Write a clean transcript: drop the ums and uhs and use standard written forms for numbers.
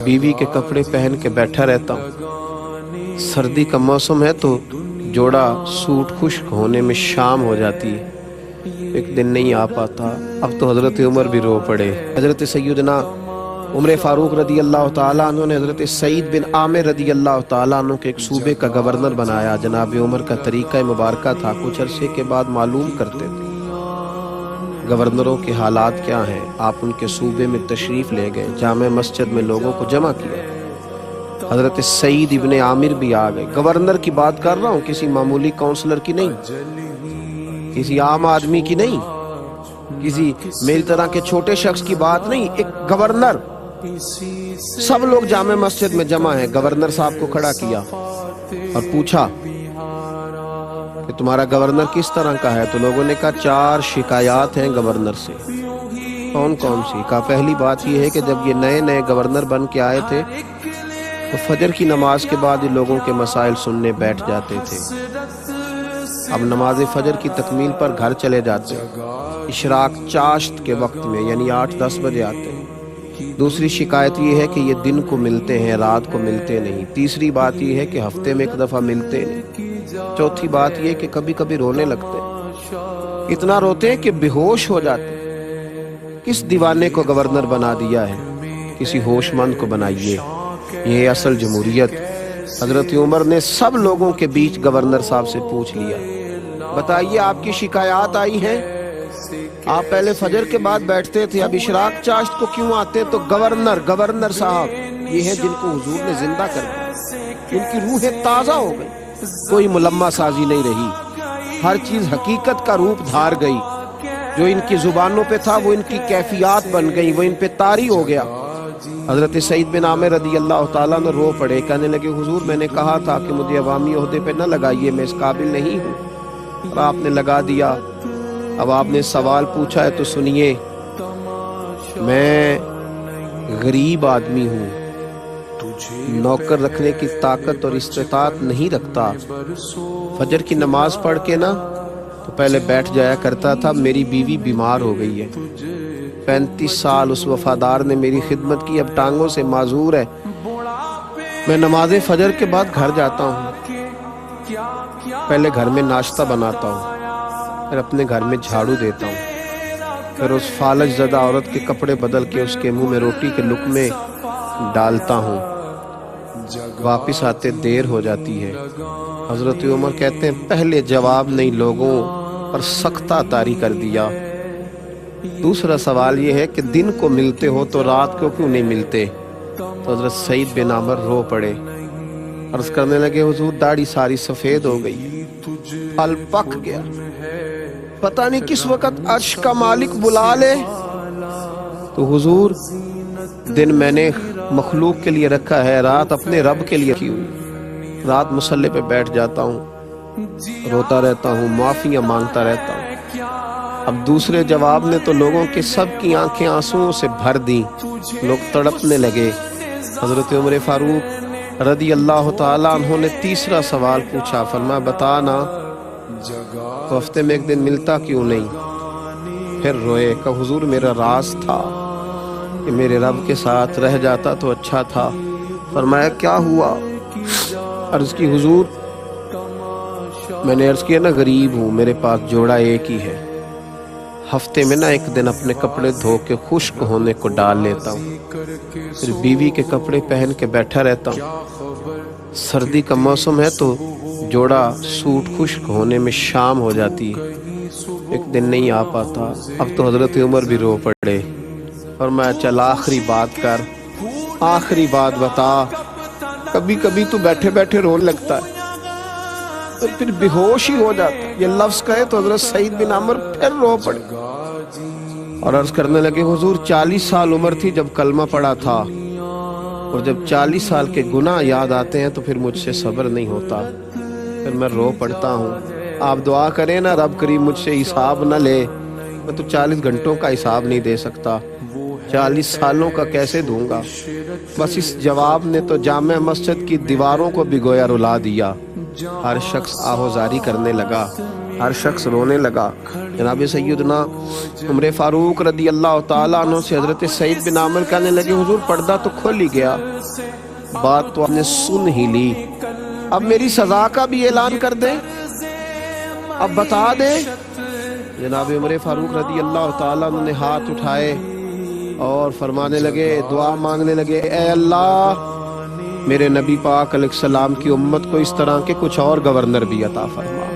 बीवी के कपड़े पहन के बैठा रहता हूँ। सर्दी का मौसम है तो जोड़ा सूट खुश्क होने में शाम हो जाती है। एक दिन नहीं आ पाता। अब तो हज़रत उमर भी रो पड़े। हज़रत सैयदना उमर फारूक रदी अल्लाह ताला अन्हु ने हज़रत सईद बिन आमिर रदी अल्लाह ताला अन्हु के एक सूबे का गवर्नर बनाया। जनाब उमर का तरीका मुबारका था, कुछ अरसे के बाद मालूम करते थे गवर्नरों के हालात क्या हैं। आप उनके सूबे में तशरीफ़ ले गए, जामे मस्जिद में लोगों को जमा किया। हज़रत सईद इब्ने आमिर भी आ गए। गवर्नर की बात कर रहा हूँ, किसी मामूली काउंसलर की नहीं, किसी आम आदमी की नहीं, किसी मेरी तरह के छोटे शख्स की बात नहीं, एक गवर्नर। सब लोग जामे मस्जिद में जमा हैं। गवर्नर साहब को खड़ा किया और पूछा कि तुम्हारा गवर्नर किस तरह का है। तो लोगों ने कहा 4 शिकायत हैं गवर्नर से। कौन कौन सी? कहा पहली बात यह है कि जब ये नए नए गवर्नर बन के आए थे तो फजर की नमाज के बाद ये लोगों के मसाइल सुनने बैठ जाते थे। अब नमाज फजर की तकमील पर घर चले जाते, इशराक चाश्त के वक्त में यानी 8-10 बजे आते हैं। दूसरी शिकायत ये है कि ये दिन को मिलते हैं, रात को मिलते नहीं। तीसरी बात ये है कि हफ्ते में एक दफ़ा मिलते नहीं। चौथी बात ये कि कभी कभी रोने लगते हैं, इतना रोते हैं कि बेहोश हो जाते हैं। किस दीवाने को गवर्नर बना दिया है, किसी होशमंद को बनाइए। ये असल जमहूरियत। हजरत उमर ने सब लोगों के बीच गवर्नर साहब से पूछ लिया, बताइए आपकी शिकायत आई है। आप पहले फजर के बाद बैठते थे, अब इशराक चाश्त को क्यों आते? तो गवर्नर साहब ये है जिनको हुजूर ने जिंदा कर दिया, उनकी रूहें ताज़ा हो गई, कोई मुलम्मा साजी नहीं रही, हर चीज हकीकत का रूप धार गई। जो इनकी जुबानों पे था वो इनकी कैफियत बन गई, वो इन पे तारी हो गया। हजरत सईद बिन आमिर रदी अल्लाह ताला ने रो पड़े, कहने लगे हुजूर मैंने कहा था कि मुझे अवामी ओहदे पे न लगाइए, मैं इस काबिल नहीं हूँ, और आपने लगा दिया। अब आपने सवाल पूछा है तो सुनिए। मैं गरीब आदमी हूँ, नौकर रखने की ताकत और इस्तेताअत नहीं रखता। फजर की नमाज पढ़ के ना तो पहले बैठ जाया करता था। मेरी बीवी बीमार हो गई है, 35 साल उस वफादार ने मेरी खिदमत की, अब टांगों से माजूर है। मैं नमाज फजर के बाद घर जाता हूँ, पहले घर में नाश्ता बनाता हूँ, फिर अपने घर में झाड़ू देता हूँ, फिर उस फालज ज़दा औरत के कपड़े बदल के उसके मुंह में रोटी के लुक़मे डालता हूँ। वापिस आते देर हो जाती है। हजरत उमर कहते हैं पहले जवाब नहीं, लोगों पर सख्ता तारी कर दिया। दूसरा सवाल ये है कि दिन को मिलते हो तो रात को क्यों नहीं मिलते? तो हजरत सईद बिन आमिर रो पड़े, अर्ज करने लगे हुजूर दाढ़ी सारी सफेद हो गई, फल पक गया, पता नहीं किस वक्त अर्श का मालिक बुला ले। तो हुजूर दिन मैंने मखलूक के लिए रखा है, रात अपने रब के लिए रखी हुई। रात मुसल्ले पे बैठ जाता हूँ, रोता रहता हूँ, माफियाँ मांगता रहता हूँ। अब दूसरे जवाब ने तो लोगों के सब की आंखें आंसुओं से भर दी, लोग तड़पने लगे। हजरत उमर फारूक रदी अल्लाह ताला अन्हु ने तीसरा सवाल पूछा, फरमाया बता ना तो हफ्ते में एक दिन मिलता क्यों नहीं? फिर रोए, कहा हुजूर मेरा राज था कि मेरे रब के साथ रह जाता तो अच्छा था। फरमाया क्या हुआ? अर्ज की हुजूर मैंने अर्ज किया ना गरीब हूँ, मेरे पास जोड़ा एक ही है, हफ्ते में ना एक दिन अपने कपड़े धो के खुश्क होने को डाल लेता हूँ, फिर बीवी के कपड़े पहन के बैठा रहता हूँ। सर्दी का मौसम है तो जोड़ा सूट खुश्क होने में शाम हो जाती है, एक दिन नहीं आ पाता। अब तो हजरत उमर भी रो पड़े और मैं चल आखिरी बात कर, आखिरी बात बता। कभी कभी तो बैठे बैठे रोने लगता है तो फिर बेहोश ही हो जाता है। ये लफ्ज कहे तो हजरत सईद बिन आमिर फिर रो पड़े और अर्ज करने लगे हुजूर 40 साल उम्र थी जब कलमा पड़ा था, और जब 40 साल के गुनाह याद आते हैं तो फिर मुझसे सब्र नहीं होता, फिर मैं रो पड़ता हूँ। आप दुआ करें ना रब करीम मुझसे हिसाब न ले, मैं तो 40 घंटों का हिसाब नहीं दे सकता, 40 सालों का कैसे दूंगा? बस इस जवाब ने तो जामे मस्जिद की दीवारों को भिगोया रुला दिया। हर शख्स आहोजारी करने लगा, हर शख्स रोने लगा। جناب سیدنا عمر فاروق رضی اللہ تعالیٰ عنہ سے حضرت سعید بن عامر کہنے لگے حضور پردہ تو کھل ہی گیا، بات تو آپ نے سن ہی لی، اب میری سزا کا بھی اعلان کر دیں، اب بتا دیں۔ جناب عمر فاروق رضی اللہ تعالیٰ عنہ نے ہاتھ اٹھائے اور فرمانے لگے، دعا مانگنے لگے، اے اللہ میرے نبی پاک علیہ السلام کی امت کو اس طرح کے کچھ اور گورنر بھی عطا فرما۔